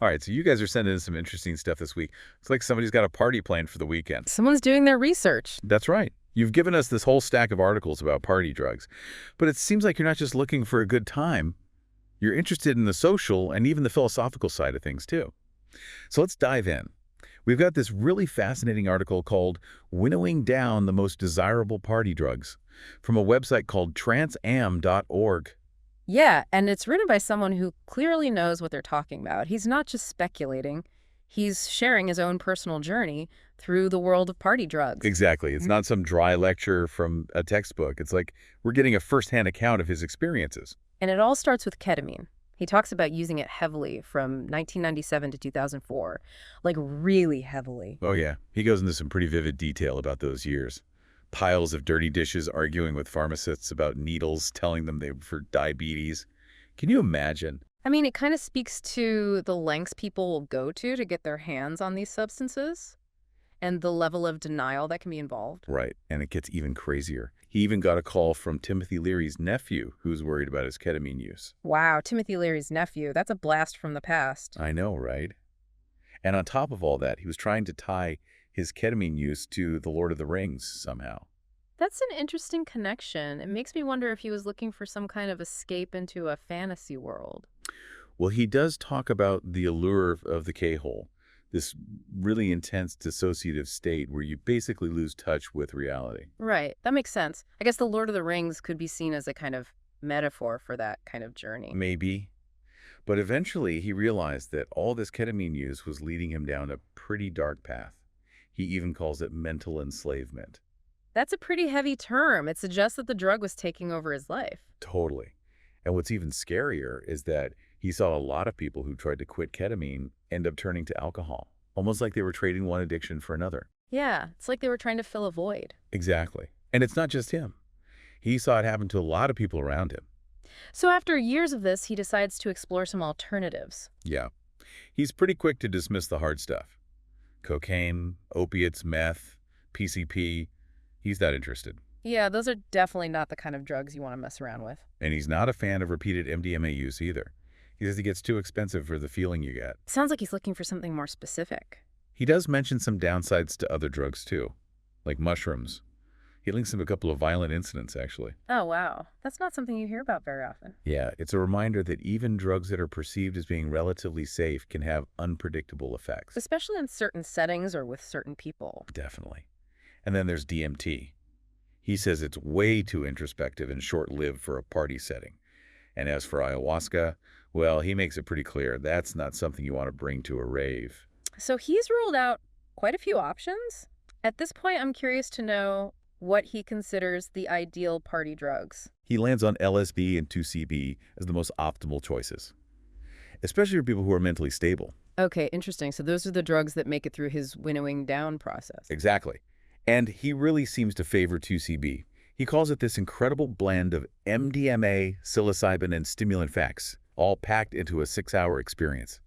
All right, so you guys are sending in some interesting stuff this week. It's like somebody's got a party planned for the weekend. Someone's doing their research. That's right. You've given us this whole stack of articles about party drugs. But it seems like you're not just looking for a good time. You're interested in the social and even the philosophical side of things, too. So let's dive in. We've got this really fascinating article called Winnowing Down the Most Desirable Party Drugs from a website called transam.org. Yeah, and it's written by someone who clearly knows what they're talking about. He's not just speculating. He's sharing his own personal journey through the world of party drugs. Exactly. It's not some dry lecture from a textbook. It's like we're getting a firsthand account of his experiences. And it all starts with ketamine. He talks about using it heavily from 1997 to 2004, like really heavily. Oh, yeah. He goes into some pretty vivid detail about those years. Piles of dirty dishes arguing with pharmacists about needles, telling them they were for diabetes. Can you imagine? I mean, it kind of speaks to the lengths people will go to get their hands on these substances and the level of denial that can be involved. Right. And it gets even crazier. He even got a call from Timothy Leary's nephew, who's worried about his ketamine use. Wow, Timothy Leary's nephew. That's a blast from the past. I know, right? And on top of all that, he was trying to tie his ketamine use to The Lord of the Rings somehow. That's an interesting connection. It makes me wonder if he was looking for some kind of escape into a fantasy world. Well, he does talk about the allure of the K-hole, this really intense dissociative state where you basically lose touch with reality. Right, that makes sense. I guess The Lord of the Rings could be seen as a kind of metaphor for that kind of journey. Maybe. But eventually he realized that all this ketamine use was leading him down a pretty dark path. He even calls it mental enslavement. That's a pretty heavy term. It suggests that the drug was taking over his life. Totally. And what's even scarier is that he saw a lot of people who tried to quit ketamine end up turning to alcohol, almost like they were trading one addiction for another. Yeah, it's like they were trying to fill a void. Exactly. And it's not just him. He saw it happen to a lot of people around him. So after years of this, he decides to explore some alternatives. Yeah. He's pretty quick to dismiss the hard stuff. Cocaine, opiates, meth, PCP. He's not interested. Yeah, those are definitely not the kind of drugs you want to mess around with. And he's not a fan of repeated MDMA use either. He says it gets too expensive for the feeling you get. Sounds like he's looking for something more specific. He does mention some downsides to other drugs too, like mushrooms. He links them to a couple of violent incidents, actually. Oh, wow. That's not something you hear about very often. Yeah, it's a reminder that even drugs that are perceived as being relatively safe can have unpredictable effects. Especially in certain settings or with certain people. Definitely. And then there's DMT. He says it's way too introspective and short-lived for a party setting. And as for ayahuasca, well, he makes it pretty clear that's not something you want to bring to a rave. So he's ruled out quite a few options. At this point, I'm curious to know what he considers the ideal party drugs. He lands on LSD and 2CB as the most optimal choices, especially for people who are mentally stable. Okay, interesting. So those are the drugs that make it through his winnowing down process. Exactly. And he really seems to favor 2CB. He calls it this incredible blend of MDMA, psilocybin, and stimulant effects, all packed into a 6-hour experience.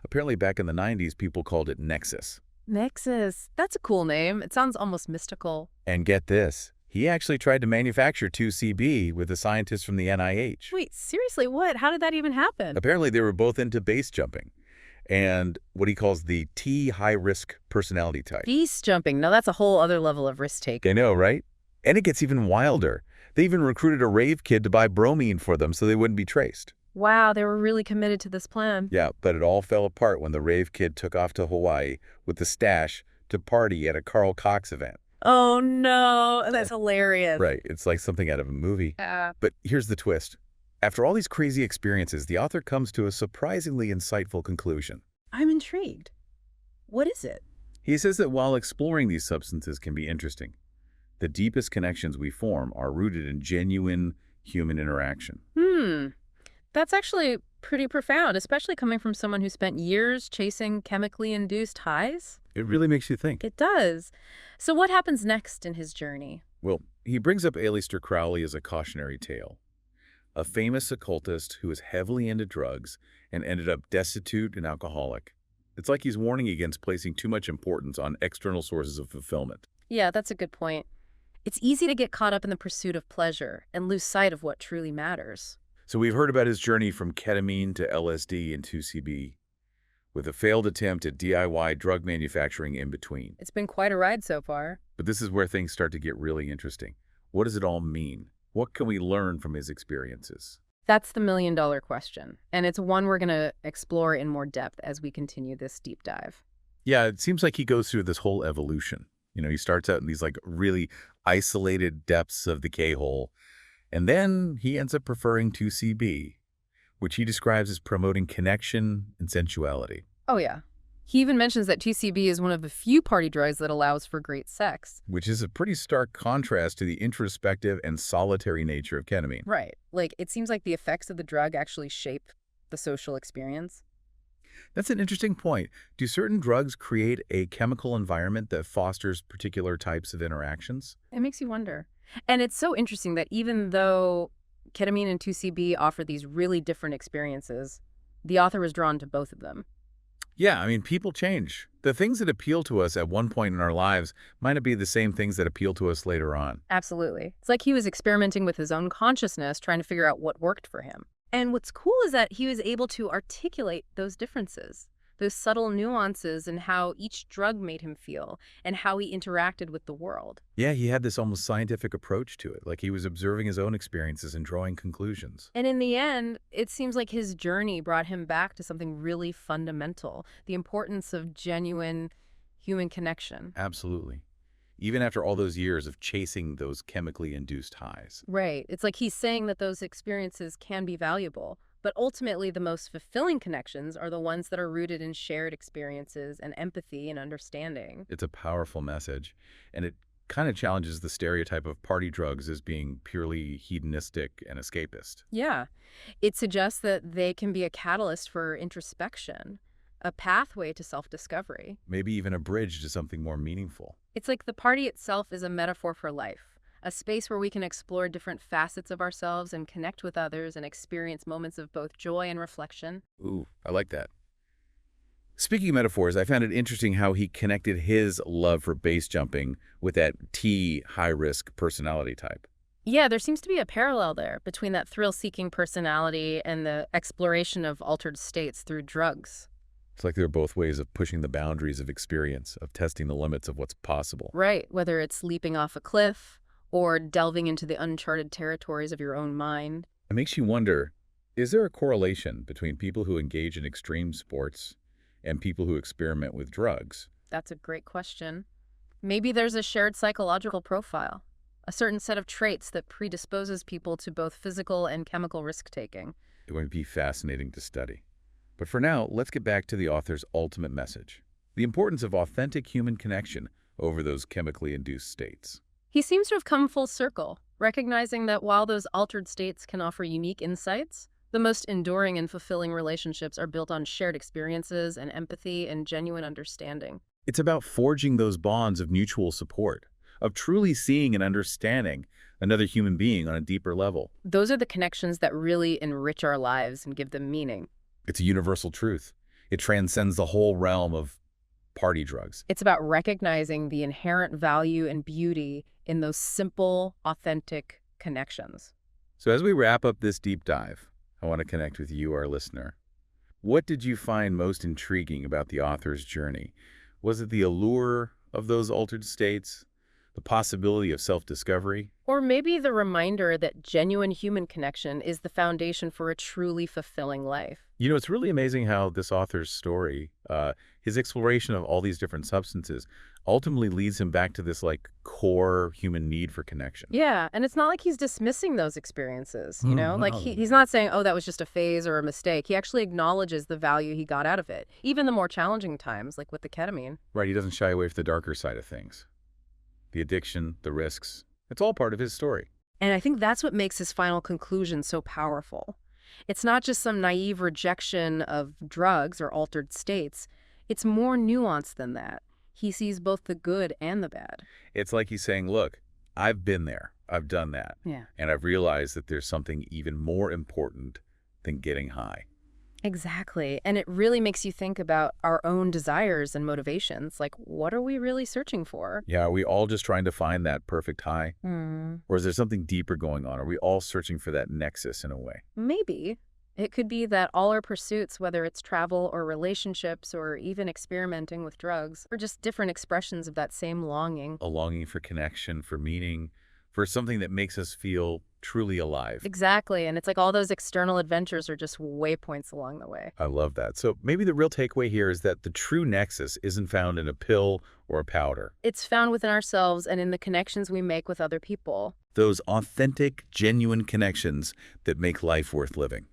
Apparently back in the 90s, people called it Nexus. Nexus. That's a cool name. It sounds almost mystical. And get this, he actually tried to manufacture 2CB with a scientist from the NIH. Wait, seriously, what? How did that even happen? Apparently they were both into base jumping and what he calls the T high-risk personality type. Beast jumping. Now that's a whole other level of risk-taking. I know, right? And it gets even wilder. They even recruited a rave kid to buy bromine for them so they wouldn't be traced. Wow, they were really committed to this plan. Yeah, but it all fell apart when the rave kid took off to Hawaii with the stash to party at a Carl Cox event. Oh, no. That's hilarious. Right. It's like something out of a movie. But here's the twist. After all these crazy experiences, the author comes to a surprisingly insightful conclusion. I'm intrigued. What is it? He says that while exploring these substances can be interesting, the deepest connections we form are rooted in genuine human interaction. That's actually pretty profound, especially coming from someone who spent years chasing chemically induced highs. It really makes you think. It does. So what happens next in his journey? Well, he brings up Aleister Crowley as a cautionary tale. A famous occultist who was heavily into drugs and ended up destitute and alcoholic. It's like he's warning against placing too much importance on external sources of fulfillment. Yeah, that's a good point. It's easy to get caught up in the pursuit of pleasure and lose sight of what truly matters. So we've heard about his journey from ketamine to LSD and 2CB. with a failed attempt at DIY drug manufacturing in between. It's been quite a ride so far. But this is where things start to get really interesting. What does it all mean? What can we learn from his experiences? That's the million-dollar question, and it's one we're going to explore in more depth as we continue this deep dive. Yeah, it seems like he goes through this whole evolution. He starts out in these like really isolated depths of the K-hole, and then he ends up preferring 2CB, which he describes as promoting connection and sensuality. Oh, yeah. He even mentions that 2CB is one of the few party drugs that allows for great sex. Which is a pretty stark contrast to the introspective and solitary nature of ketamine. Right. Like, it seems like the effects of the drug actually shape the social experience. That's an interesting point. Do certain drugs create a chemical environment that fosters particular types of interactions? It makes you wonder. And it's so interesting that even though ketamine and 2CB offer these really different experiences, the author was drawn to both of them. Yeah, people change. The things that appeal to us at one point in our lives might not be the same things that appeal to us later on. Absolutely. It's like he was experimenting with his own consciousness, trying to figure out what worked for him. And what's cool is that he was able to articulate those differences, those subtle nuances in how each drug made him feel and how he interacted with the world. Yeah, he had this almost scientific approach to it, like he was observing his own experiences and drawing conclusions. And in the end, it seems like his journey brought him back to something really fundamental, the importance of genuine human connection. Absolutely. Even after all those years of chasing those chemically induced highs. Right. It's like he's saying that those experiences can be valuable, but ultimately the most fulfilling connections are the ones that are rooted in shared experiences and empathy and understanding. It's a powerful message, and it kind of challenges the stereotype of party drugs as being purely hedonistic and escapist. Yeah. It suggests that they can be a catalyst for introspection, a pathway to self-discovery. Maybe even a bridge to something more meaningful. It's like the party itself is a metaphor for life, a space where we can explore different facets of ourselves and connect with others and experience moments of both joy and reflection. Ooh, I like that. Speaking of metaphors, I found it interesting how he connected his love for base jumping with that T high-risk personality type. Yeah, there seems to be a parallel there between that thrill-seeking personality and the exploration of altered states through drugs. It's like they're both ways of pushing the boundaries of experience, of testing the limits of what's possible. Right, whether it's leaping off a cliff or delving into the uncharted territories of your own mind. It makes you wonder, is there a correlation between people who engage in extreme sports and people who experiment with drugs? That's a great question. Maybe there's a shared psychological profile, a certain set of traits that predisposes people to both physical and chemical risk-taking. It would be fascinating to study. But for now, let's get back to the author's ultimate message, the importance of authentic human connection over those chemically induced states. He seems to have come full circle, recognizing that while those altered states can offer unique insights, the most enduring and fulfilling relationships are built on shared experiences and empathy and genuine understanding. It's about forging those bonds of mutual support, of truly seeing and understanding another human being on a deeper level. Those are the connections that really enrich our lives and give them meaning. It's a universal truth. It transcends the whole realm of party drugs. It's about recognizing the inherent value and beauty in those simple, authentic connections. So as we wrap up this deep dive, I want to connect with you, our listener. What did you find most intriguing about the author's journey? Was it the allure of those altered states, the possibility of self-discovery? Or maybe the reminder that genuine human connection is the foundation for a truly fulfilling life. It's really amazing how this author's story, his exploration of all these different substances, ultimately leads him back to this core human need for connection. Yeah, and it's not like he's dismissing those experiences, No. Like he's not saying, oh, that was just a phase or a mistake. He actually acknowledges the value he got out of it, even the more challenging times, like with the ketamine. Right, he doesn't shy away from the darker side of things. The addiction, the risks, it's all part of his story. And I think that's what makes his final conclusion so powerful. It's not just some naive rejection of drugs or altered states. It's more nuanced than that. He sees both the good and the bad. It's like he's saying, look, I've been there. I've done that. Yeah. And I've realized that there's something even more important than getting high. Exactly. And it really makes you think about our own desires and motivations. Like, what are we really searching for? Yeah, are we all just trying to find that perfect high? Or is there something deeper going on? Are we all searching for that nexus in a way? Maybe. It could be that all our pursuits, whether it's travel or relationships or even experimenting with drugs, are just different expressions of that same longing. A longing for connection, for meaning, for something that makes us feel truly alive. Exactly, and it's like all those external adventures are just waypoints along the way. I love that. So maybe the real takeaway here is that the true nexus isn't found in a pill or a powder. It's found within ourselves and in the connections we make with other people. Those authentic, genuine connections that make life worth living.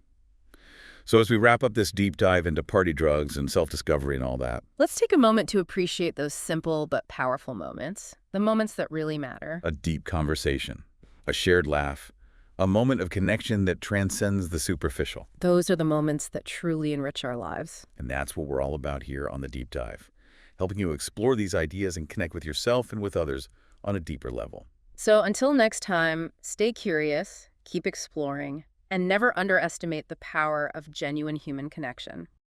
So as we wrap up this deep dive into party drugs and self-discovery and all that, Let's take a moment to appreciate those simple but powerful moments, the moments that really matter. a deep conversation, a shared laugh, a moment of connection that transcends the superficial. Those are the moments that truly enrich our lives. And that's what we're all about here on The Deep Dive, helping you explore these ideas and connect with yourself and with others on a deeper level. So until next time, stay curious, keep exploring, and never underestimate the power of genuine human connection.